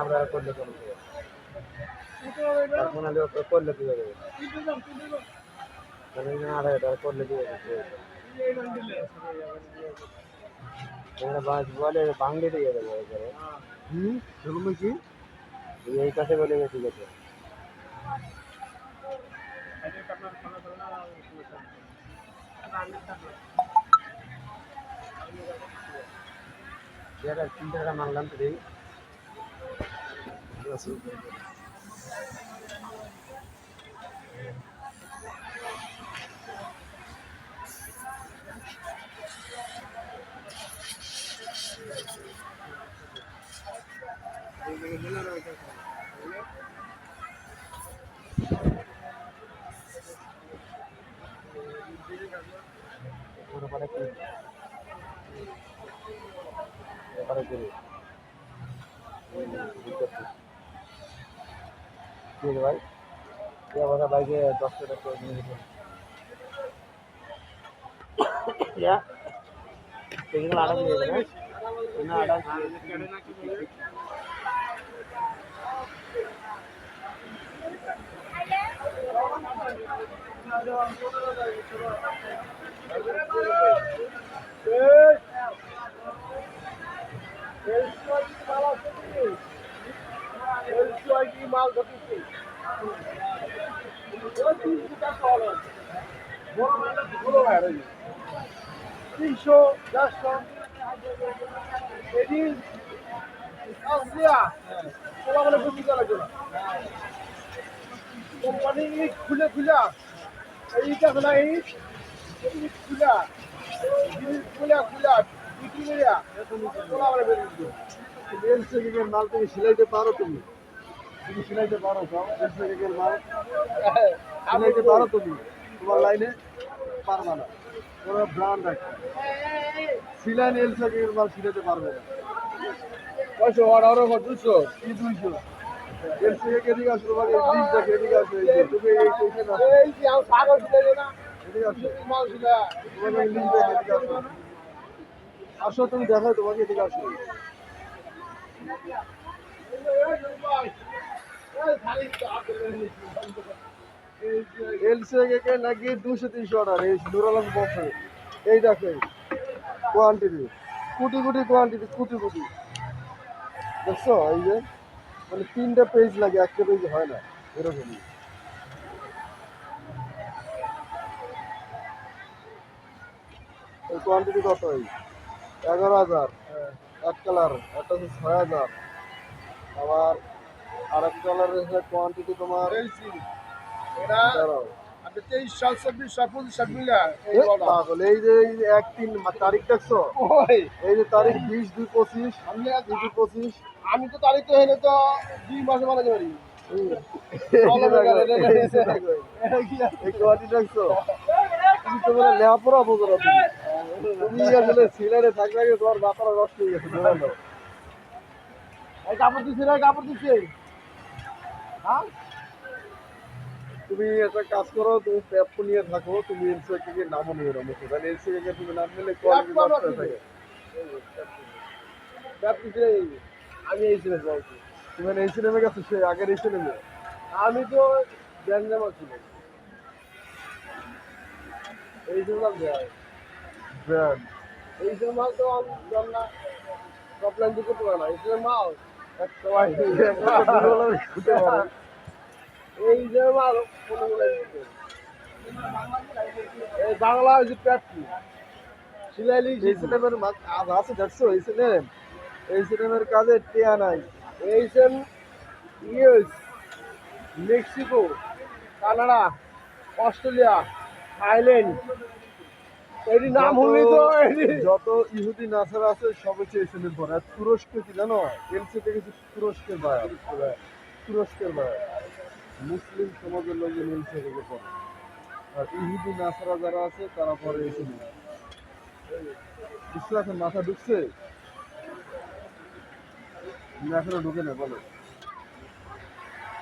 আমরা করলে করলে করলে কি হবে? করলে কি বলে ভাঙলে দিয়ে দেবো সেগুলো কি এই কাছে বলে ঠিক আছে। তিনটা টাকা মানলাম তো দেখি ভাই বাইকে 10 টাকা সেগুলো আড়া দিয়ে দেবে না আড়া মাল ধরতেছি তিনশো 400 এদিন বলে বুঝতে পারছো না কোম্পানি ইট খুলে খুলা এইটা খোলা ইট খুলা খুলা খুলা বিক্রি করিয়া বলে বেরিয়ে মাল তুমি সিলাইতে পারো তুমি সিলাইতে পারো মাল সিলাইতে পারো তুমি তোমার লাইনে পারবা না তোমরা ব্র্যান্ড রাখবে সিলাই এলসেকের মাল সিলাইতে পারবে না কয়শো আরো 200 কি 200 এলসেকে এদিকে আসো তোমার এই 20 টাকা এদিকে আসো তুমি এই পয়সা না এই যে আম পাগল সিলাই না এদিকে আসো মাল সিলা তোমার এই 20 টাকা এদিকে আসো আসো তুমি দেখাও তোমাকে এদিকে আসো এলসেকে নাকি 200-300 অর্ডার এই নুর আলম বক্সে এই দেখো কোয়ান্টিটি কোটি কোটি কোয়ান্টিটি কোটি কোটি দেখছো এই যে মানে 3টা পেজ লাগে একটা পেজ হয় না এরকমই এই কোয়ান্টিটি কত এই 11,000 এক কালার একটা হচ্ছে 6,000 আবার আরেক কালারের কোয়ান্টিটি তোমার এটা আপনি 23 সাল 24 সাল 25 সাল মিলা এই যে 1-3 তারিখ দেখছো এই যে তারিখ 20-2-25 আমি 2-25 আমি তো তারিখ তো হলে তো 2 মাসে বানাতে পারি এই কোয়ান্টিটি দেখছো তুমি তোমার লেখাপড়া বোঝো না তুমি আসলে সিলেটে থাকলে আগে তোমার বাপারা নষ্ট হয়ে গেছে এই কাপড় দিচ্ছে না কাপড় দিচ্ছে হ্যাঁ তুমি একটা কাজ করো তুমি প্যাপ নিয়ে থাকো তুমি এলসিকে নামও নিয়ে নাও মুখে তাহলে এলসিকে তুমি নাম নিলে কোয়ালিটি নষ্ট হয়ে থাকে প্যাপ দিচ্ছে আমি এই সিনেমে যাচ্ছি তুমি এই সিনেমে গেছো সে আগের এই সিনেমে আমি তো গ্যাঞ্জাম আছি এই সিনেমা ব্র্যান্ড এই সিনেমা তো আমি না টপলাইন দিতে পারে না এই সিনেমা এই যে মাল এই বাংলা যে প্যাট্রি সিলাইলি এই সিনেমার আছে দেখছো এই সিনেমার কাজে টিয়া নাই এই সিনেম US Mexico Canada Australia Thailand এর নাম হলি তো যত ইহুদি নাসারা আছে সব হচ্ছে এই সিনেমার পর আর তুরস্ক কি জানো এলসি থেকে তুরস্কের বায়ার মুসলিম সমাজের লোকজন এলসি থেকে পড়ে আর ইহুদি নাসারা যারা আছে তারা পরে এই সিনেমা বুঝতে এখন মাথা ঢুকছে এখনো ঢুকে না বলো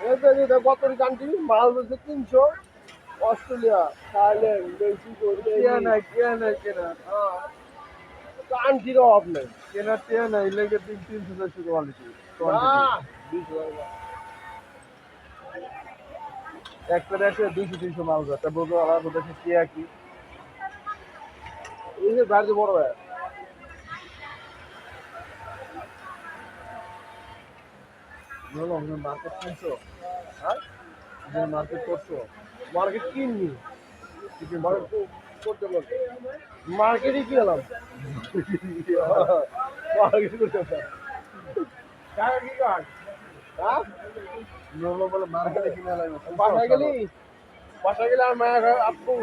এই তো বছর কান্ট্রি মাল বলছে 300 অস্ট্রেলিয়া থাইল্যান্ড মেক্সিকো কেনা কান্ট্রির অভাব নেই কেনার টিয়া নাই লেগে 300-400 কোয়ালিটি একটা দেশে 200-300 মাল যায় তা বলবো আলাদা দেশে কি একই এই যে বাড়িতে বড় ভাই বলো মার্কেট কিনছো হ্যাঁ যে মার্কেট করছো মার্কেট কিননি মার্কেট করতে বলতে মার্কেটই কি এলাম মার্কেট করতে টাকা কি কাজ হ্যাঁ বললো বলে মার্কেটে কিনে এলাম বাসায় গেলে আর মায়ের আপু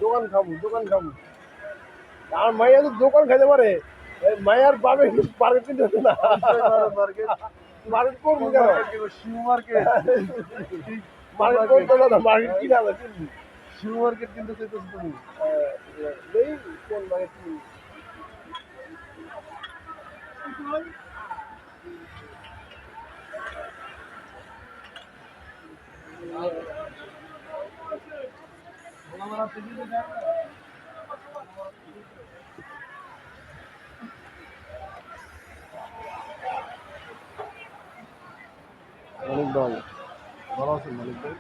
দোকান খাবো আর মাইয়া তো দোকান খাইতে পারে মায়ের পাবে মার্কেট কিনতে হচ্ছে না মার্কেট মার্কেট করবো কেন শিউ মার্কেট মার্কেট করতে না মার্কেট কিনে আলো কিনবি শিউ মার্কেট কিনতে চাইতেছ তুমি নেই কোন মার্কেট কিনবি মালিক ভাই ভালো আছেন মালিক ভাই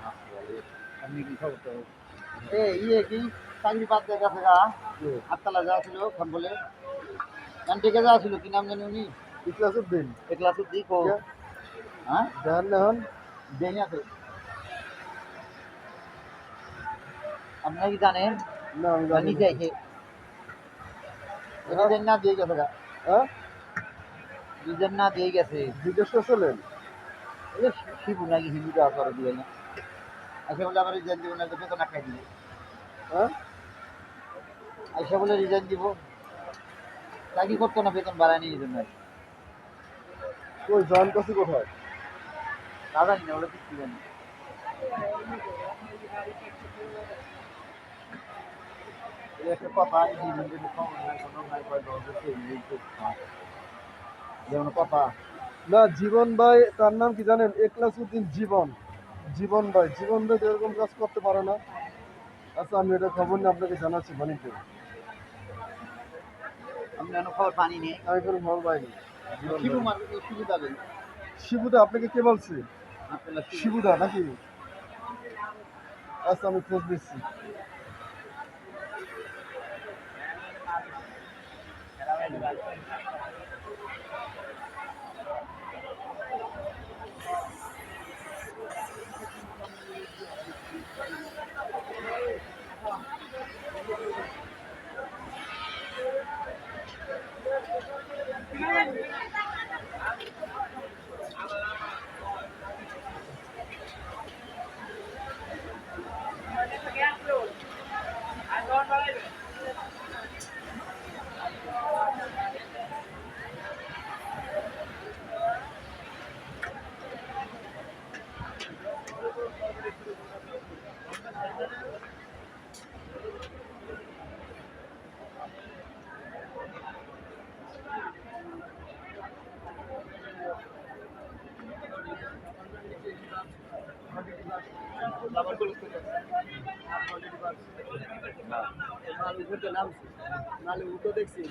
আপনি কি খবর তো ইয়ে কি চাকরি বাদ দিয়ে গেছে গা আটতলা যাওয়া ছিল ফোন বলে ক্যান্টিকে যাওয়া ছিল কি নাম জানি উনি ইখলাসউদ্দিন ক্লাসের দিক ও হ্যাঁ জান না হন দেনি আছে আপনারা কি জানেন না আমি জানি নিচে আছে রিজেন না দিয়ে গেছে গা হ্যাঁ রিজেন না দিয়ে গেছে জিজ্ঞেস করছিলেন এই শিবু নাকি হিন্দুটা আসলে দিয়ে না আচ্ছা বলে আবার রিজেন দিব না তো বেতন খাই দিবে হ্যাঁ আইসা বলে রিজেন দিব চাকরি করতো না বেতন বাড়ায় নিয়ে জন্য কই জান কাছে কোথায় না জানি না ওরা কিছু জানি এই একটা কথা হিন্দুদের খবর নাই কোনো নাই কয় যেমন কথা না জীবন ভাই তার নাম কি জানেন ইখলাসউদ্দিন জীবন জীবন ভাই তো এরকম কাজ করতে পারে না আচ্ছা আমি এটা খবর নিয়ে আপনাকে জানাচ্ছি মানিককে আমি যেন খবর পানি নেই আমি কোনো খবর পাইনি শিবু মার্কেটে সুবিধা দেন শিবুদা আপনাকে কে বলছে শিবুদা নাকি আচ্ছা আমি খোঁজ দিচ্ছি নালে উঠো দেখছিস